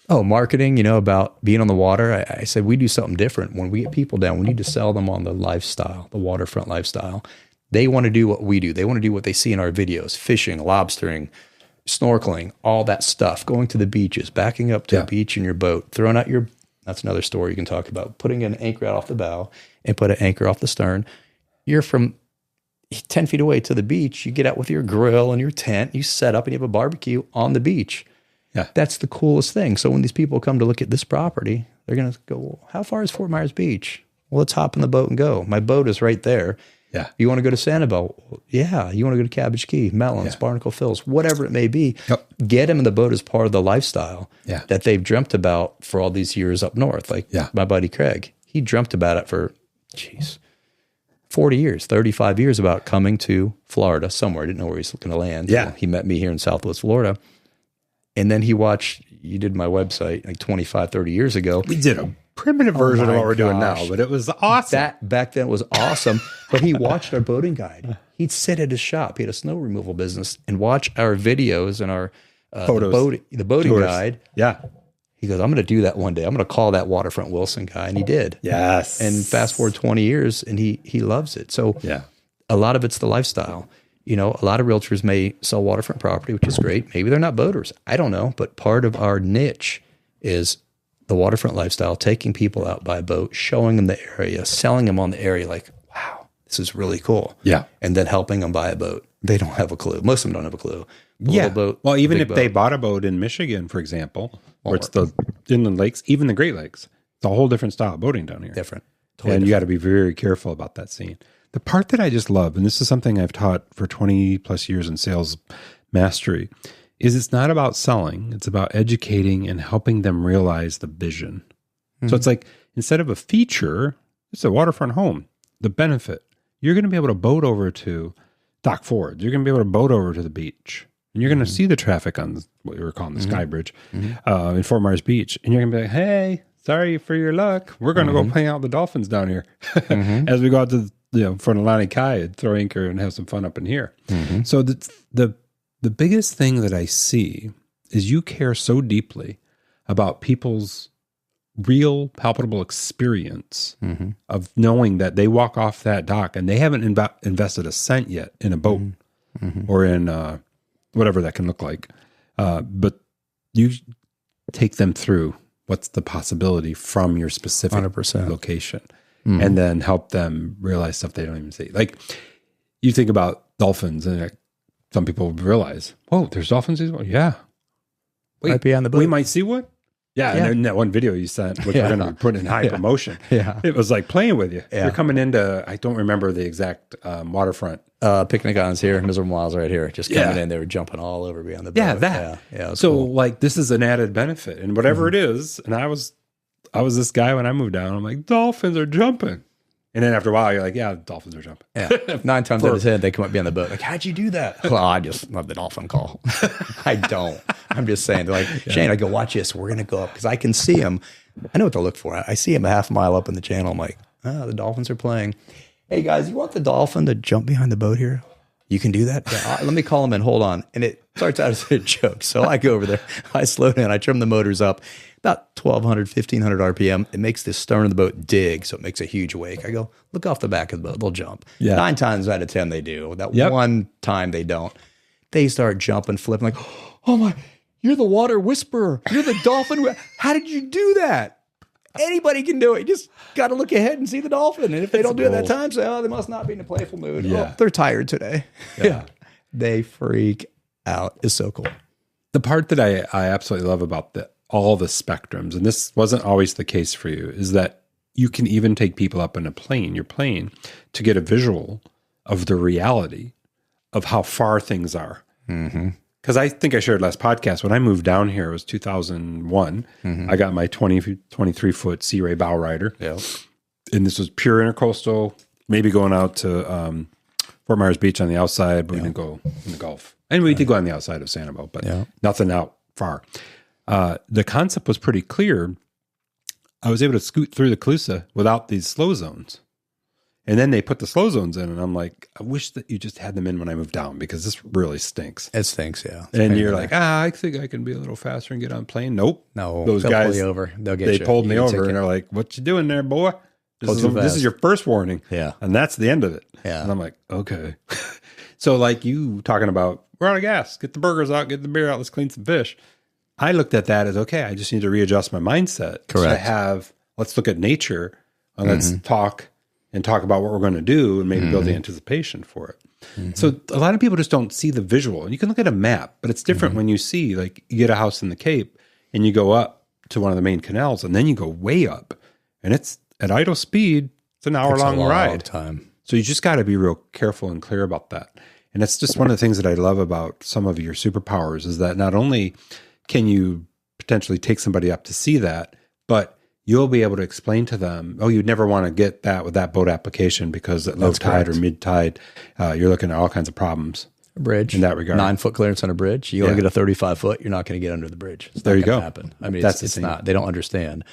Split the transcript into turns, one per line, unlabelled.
Oh, marketing, about being on the water. I said, we do something different. When we get people down, we need to sell them on the lifestyle, the waterfront lifestyle. They want to do what we do. They want to do what they see in our videos, fishing, lobstering, snorkeling, all that stuff, going to the beaches, backing up to a beach in your boat, throwing out that's another story you can talk about, putting an anchor out off the bow and put an anchor off the stern. You're from 10 feet away to the beach. You get out with your grill and your tent, you set up and you have a barbecue on the beach.
Yeah.
That's the coolest thing. So when these people come to look at this property, they're going to go, well, how far is Fort Myers Beach? Well, let's hop in the boat and go. My boat is right there.
Yeah.
You want to go to Sanibel? Yeah. You want to go to Cabbage Key, Mellons, Barnacle Falls, whatever it may be.
Yep.
Get them in the boat as part of the lifestyle
that
they've dreamt about for all these years up north. Like my buddy Craig, he dreamt about it for, 40 years, 35 years about coming to Florida somewhere. I didn't know where he's going to land.
Yeah.
So he met me here in Southwest Florida. And then he watched, you did my website like 25, 30 years ago.
We did a primitive version of what we're doing now, but it was awesome.
That back then was awesome. But he watched our boating guide. He'd sit at his shop. He had a snow removal business and watch our videos and our
photos,
the boating
tours.
guide.
Yeah.
He goes, I'm going to do that one day. I'm going to call that Waterfront Wilson guy. And he did.
Yes.
And fast forward 20 years and he loves it. So a lot of it's the lifestyle. A lot of realtors may sell waterfront property, which is great. Maybe they're not boaters. I don't know. But part of our niche is the waterfront lifestyle, taking people out by boat, showing them the area, selling them on the area like, wow, this is really cool.
Yeah.
And then helping them buy a boat. They don't have a clue. Most of them don't have a clue. Boat,
well, even if they bought a boat in Michigan, for example, or it's the inland lakes, even the Great Lakes, it's a whole different style of boating down here.
Different.
Totally and you got to be very careful about that scene. The part that I just love, and this is something I've taught for 20 plus years in sales mastery, is it's not about selling. It's about educating and helping them realize the vision. Mm-hmm. So it's like, instead of a feature, it's a waterfront home. The benefit, you're going to be able to boat over to Dock Ford. You're going to be able to boat over to the beach. And you're going to see the traffic on what we were calling the Sky Bridge in Fort Myers Beach. And you're going to be like, hey, sorry for your luck. We're going to go play out the dolphins down here as we go out to from Lani Kai and throw anchor and have some fun up in here. So the biggest thing that I see is you care so deeply about people's real palpable experience of knowing that they walk off that dock and they haven't invested a cent yet in a boat or in whatever that can look like. But you take them through what's the possibility from your specific
100%.
location and then help them realize stuff they don't even see. Like you think about dolphins and some people realize, whoa, there's dolphins? Yeah. Wait,
might be on the boat.
We might see one? Yeah, and in that one video you sent, which we're going to put in high promotion, it was like playing with you. You're coming into, I don't remember the exact waterfront.
Picnic Islands here, Miserable Miles right here. Just coming in, they were jumping all over beyond the boat.
Yeah, that.
Yeah,
so
cool.
like this is an added benefit, and whatever it is, and I was this guy when I moved down. I'm like, dolphins are jumping. And then after a while, you're like, yeah, dolphins are jumping.
Yeah. 9 times out of 10, they come up behind the boat. Like, how'd you do that? Well, I just love the dolphin call. I don't. I'm just saying. They're like, Shane, I go, watch this. We're going to go up because I can see them. I know what to look for. I see them a half mile up in the channel. I'm like, the dolphins are playing. Hey, guys, you want the dolphin to jump behind the boat here? You can do that? Yeah, let me call him in. Hold on. And it starts out as a joke. So I go over there. I slow down. I trim the motors up. About 1,200, 1,500 RPM. It makes the stern of the boat dig, so it makes a huge wake. I go, look off the back of the boat. They'll jump. 9 times out of 10, they do. That one time they don't. They start jumping, flipping like, oh my, you're the water whisperer. You're the dolphin. How did you do that? Anybody can do it. You just got to look ahead and see the dolphin. And if they don't do it that time, say, they must not be in a playful mood.
Yeah.
Oh, they're tired today. Yeah. They freak out. It's so cool.
The part that I absolutely love about all the spectrums, and this wasn't always the case for you, is that you can even take people up in your plane, to get a visual of the reality of how far things are. Because I think I shared last podcast, when I moved down here, it was 2001. I got my 23-foot Sea Ray bow rider.
Yeah.
And this was pure intercoastal, maybe going out to Fort Myers Beach on the outside, but we didn't go in the Gulf. And we did go on the outside of Sanibel, but nothing out far. The concept was pretty clear. I was able to scoot through the Calusa without these slow zones. And then they put the slow zones in, and I'm like, I wish that you just had them in when I moved down because this really stinks.
It stinks, yeah.
And you're like, I think I can be a little faster and get on plane. Nope.
No,
those
they'll
guys,
pull you over. They'll get
they
you.
pulled
You
me
get a
over,
ticket.
and they're like, what you doing there, boy? This
too
is
fast.
your first warning.
Yeah.
And that's the end of it.
Yeah.
And I'm like, okay. So like you talking about, we're out of gas, get the burgers out, get the beer out, let's clean some fish. I looked at that as, okay, I just need to readjust my mindset.
Correct.
Let's look at nature and let's talk about what we're going to do and maybe build the anticipation for it. So a lot of people just don't see the visual. And you can look at a map, but it's different when you see, like, you get a house in the Cape and you go up to one of the main canals and then you go way up and it's at idle speed. It's an hour-long ride.
Time.
So you just got to be real careful and clear about that. And that's just one of the things that I love about some of your superpowers is that not only can you potentially take somebody up to see that, but you'll be able to explain to them, oh, you'd never want to get that with that boat application because at low tide or mid tide, you're looking at all kinds of problems.
A bridge
in that regard.
9-foot clearance on a bridge. You want to get a 35 foot, you're not going to get under the bridge. It's
there
not
you
gonna
go.
Happen. I mean,
That's
it's not. They don't understand.